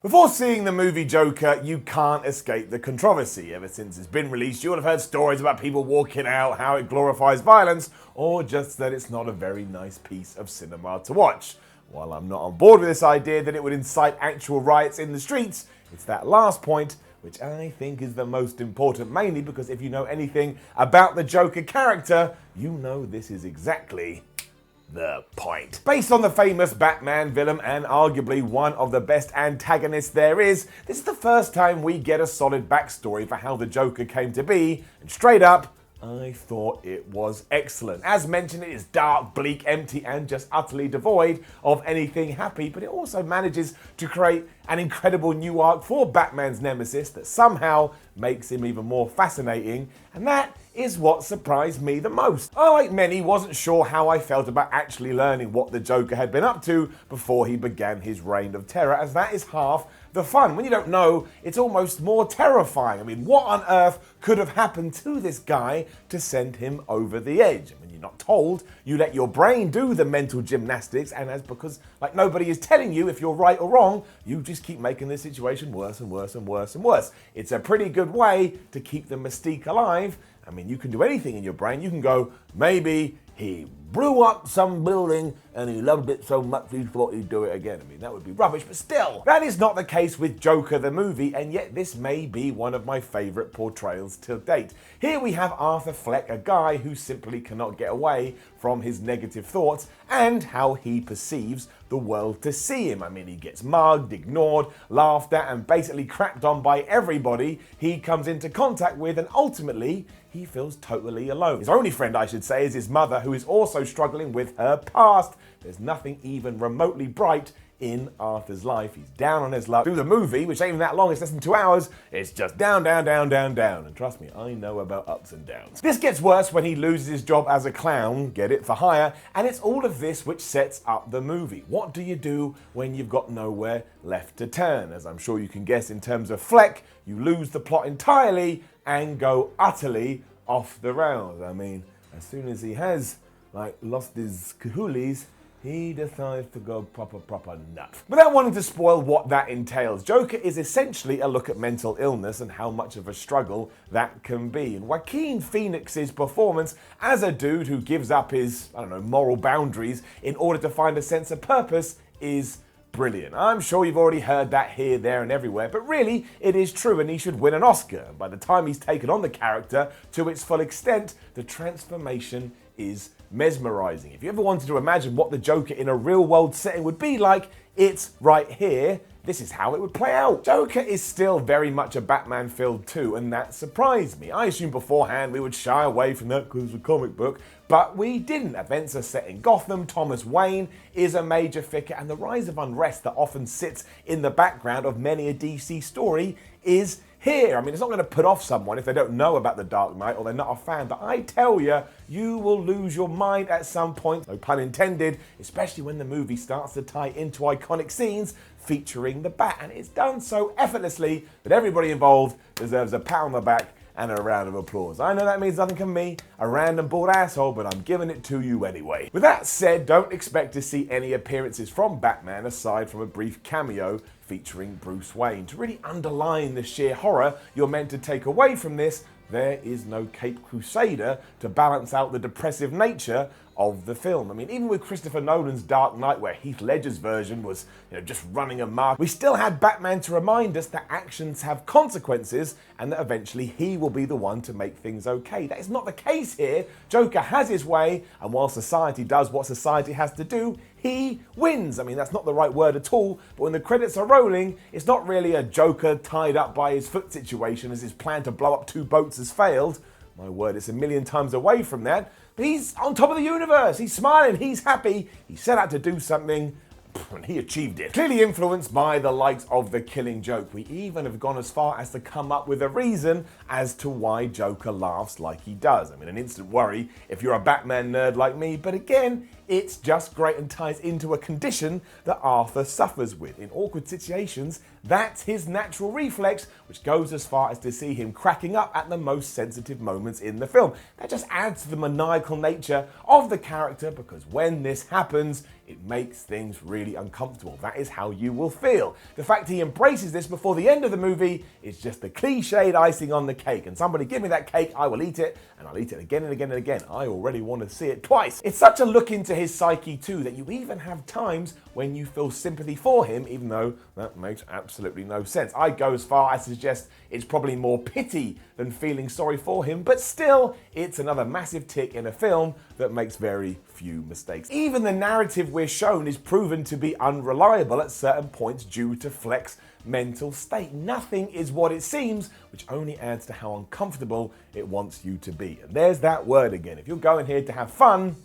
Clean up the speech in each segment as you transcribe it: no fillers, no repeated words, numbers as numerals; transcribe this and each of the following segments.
Before seeing the movie Joker, you can't escape the controversy. Ever since it's been released, you would have heard stories about people walking out, how it glorifies violence, or just that it's not a very nice piece of cinema to watch. While I'm not on board with this idea that it would incite actual riots in the streets, it's that last point which I think is the most important, mainly because if you know anything about the Joker character, you know this is exactly the point. Based on the famous Batman villain and arguably one of the best antagonists there is, this is the first time we get a solid backstory for how the Joker came to be, and straight up, I thought it was excellent. As mentioned, it is dark, bleak, empty, and just utterly devoid of anything happy, but it also manages to create an incredible new arc for Batman's nemesis that somehow makes him even more fascinating, and that is what surprised me the most. I, like many, wasn't sure how I felt about actually learning what the Joker had been up to before he began his reign of terror, as that is half the fun. When you don't know, it's almost more terrifying. I mean, what on earth could have happened to this guy to send him over the edge? I mean, you're not told, you let your brain do the mental gymnastics, and as because like nobody is telling you if you're right or wrong, you just keep making the situation worse and worse and worse and worse. It's a pretty good way to keep the mystique alive. I mean, you can do anything in your brain. You can go, maybe he blew up some building and he loved it so much he thought he'd do it again. I mean, that would be rubbish, but still. That is not the case with Joker the movie, and yet this may be one of my favourite portrayals to date. Here we have Arthur Fleck, a guy who simply cannot get away from his negative thoughts and how he perceives the world to see him. I mean, he gets mugged, ignored, laughed at, and basically crapped on by everybody he comes into contact with, and ultimately, he feels totally alone. His only friend, I should say, is his mother, who is also struggling with her past. There's nothing even remotely bright in Arthur's life. He's down on his luck. Through the movie, which ain't even that long, it's less than 2 hours, it's just down, down, down, down, down. And trust me, I know about ups and downs. This gets worse when he loses his job as a clown, get it, for hire, and it's all of this which sets up the movie. What do you do when you've got nowhere left to turn? As I'm sure you can guess, in terms of Fleck, you lose the plot entirely and go utterly off the rails. I mean, as soon as he has, lost his cahoolies, he decides to go proper nuts. Without wanting to spoil what that entails, Joker is essentially a look at mental illness and how much of a struggle that can be. And Joaquin Phoenix's performance as a dude who gives up his, moral boundaries in order to find a sense of purpose is brilliant. I'm sure you've already heard that here, there, and everywhere, but really, it is true, and he should win an Oscar. And by the time he's taken on the character to its full extent, the transformation is mesmerizing. If you ever wanted to imagine what the Joker in a real-world setting would be like, it's right here. This is how it would play out. Joker is still very much a Batman film too, and that surprised me. I assumed beforehand we would shy away from that because it's a comic book, but we didn't. Events are set in Gotham, Thomas Wayne is a major figure, and the rise of unrest that often sits in the background of many a DC story is here. I mean, it's not going to put off someone if they don't know about The Dark Knight or they're not a fan, but I tell you, you will lose your mind at some point, no pun intended, especially when the movie starts to tie into iconic scenes featuring the Bat, and it's done so effortlessly that everybody involved deserves a pat on the back and a round of applause. I know that means nothing to me, a random bald asshole, but I'm giving it to you anyway. With that said, don't expect to see any appearances from Batman aside from a brief cameo featuring Bruce Wayne. To really underline the sheer horror you're meant to take away from this, there is no Caped Crusader to balance out the depressive nature of the film. I mean, even with Christopher Nolan's Dark Knight, where Heath Ledger's version was, just running amok, we still had Batman to remind us that actions have consequences and that eventually he will be the one to make things okay. That is not the case here. Joker has his way, and while society does what society has to do, he wins. I mean, that's not the right word at all, but when the credits are rolling, it's not really a Joker tied up by his foot situation as his plan to blow up 2 boats has failed. My word, it's a million times away from that. But he's on top of the universe. He's smiling. He's happy. He set out to do something, and he achieved it. Clearly influenced by the likes of The Killing Joke. We even have gone as far as to come up with a reason as to why Joker laughs like he does. I mean, an instant worry if you're a Batman nerd like me, but again, It's just great and ties into a condition that Arthur suffers with. In awkward situations, that's his natural reflex, which goes as far as to see him cracking up at the most sensitive moments in the film. That just adds to the maniacal nature of the character, because when this happens, it makes things really uncomfortable. That is how you will feel. The fact he embraces this before the end of the movie is just the cliched icing on the cake. And somebody give me that cake, I will eat it, and I'll eat it again and again and again. I already want to see it twice. It's such a look into his psyche too, that you even have times when you feel sympathy for him, even though that makes absolutely no sense. I go as far as to suggest it's probably more pity than feeling sorry for him, but still, it's another massive tick in a film that makes very few mistakes. Even the narrative we're shown is proven to be unreliable at certain points due to Fleck's mental state. Nothing is what it seems, which only adds to how uncomfortable it wants you to be. And there's that word again. If you're going here to have fun,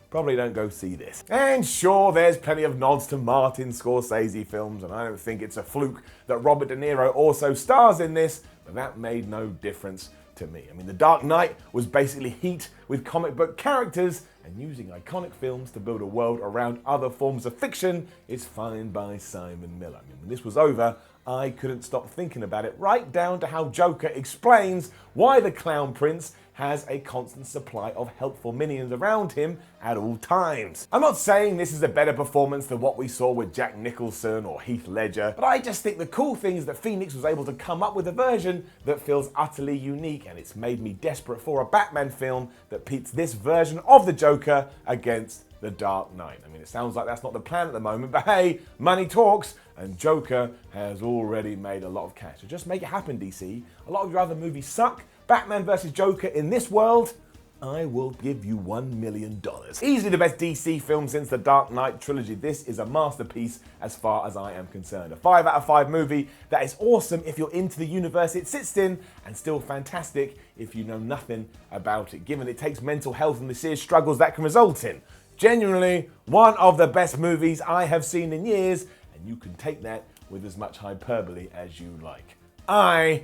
probably don't go see this. And sure, there's plenty of nods to Martin Scorsese films, and I don't think it's a fluke that Robert De Niro also stars in this, but that made no difference to me. I mean, The Dark Knight was basically Heat with comic book characters, and using iconic films to build a world around other forms of fiction is fine by Simon Miller. I mean, when this was over, I couldn't stop thinking about it, right down to how Joker explains why the Clown Prince has a constant supply of helpful minions around him at all times. I'm not saying this is a better performance than what we saw with Jack Nicholson or Heath Ledger, but I just think the cool thing is that Phoenix was able to come up with a version that feels utterly unique, and it's made me desperate for a Batman film that pits this version of the Joker against The Dark Knight. I mean, it sounds like that's not the plan at the moment, but hey, money talks, and Joker has already made a lot of cash. So just make it happen, DC. A lot of your other movies suck. Batman vs. Joker in this world, I will give you $1 million. Easily the best DC film since the Dark Knight trilogy. This is a masterpiece as far as I am concerned. A 5 out of 5 movie that is awesome if you're into the universe it sits in, and still fantastic if you know nothing about it, given it takes mental health and the serious struggles that can result in. Genuinely, one of the best movies I have seen in years, and you can take that with as much hyperbole as you like. I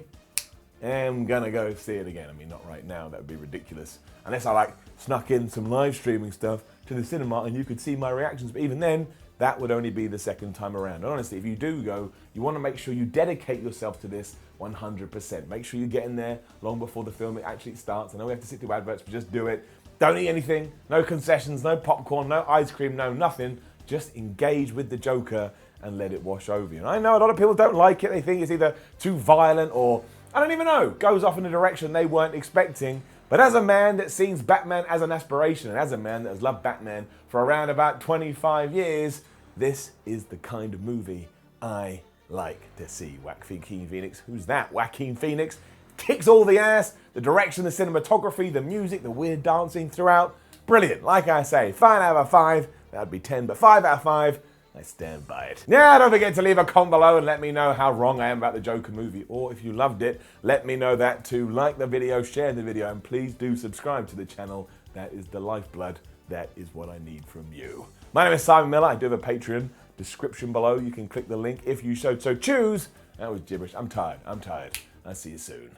am gonna go see it again. I mean, not right now, that would be ridiculous. Unless I snuck in some live streaming stuff to the cinema and you could see my reactions, but even then, that would only be the second time around. And honestly, if you do go, you wanna make sure you dedicate yourself to this 100%. Make sure you get in there long before the film actually starts. I know we have to sit through adverts, but just do it. Don't eat anything, no concessions, no popcorn, no ice cream, no nothing. Just engage with the Joker and let it wash over you. And I know a lot of people don't like it. They think it's either too violent or, I don't even know, goes off in a direction they weren't expecting. But as a man that sees Batman as an aspiration, and as a man that has loved Batman for around about 25 years, this is the kind of movie I like to see. Joaquin Phoenix, who's that? Joaquin Phoenix kicks all the ass, the direction, the cinematography, the music, the weird dancing throughout. Brilliant. Like I say, 5 out of 5, that'd be 10, but 5 out of 5, I stand by it. Now, don't forget to leave a comment below and let me know how wrong I am about the Joker movie, or if you loved it, let me know that too. Like the video, share the video, and please do subscribe to the channel. That is the lifeblood. That is what I need from you. My name is Simon Miller. I do have a Patreon. Description below. You can click the link if you so choose. That was gibberish. I'm tired. I'll see you soon.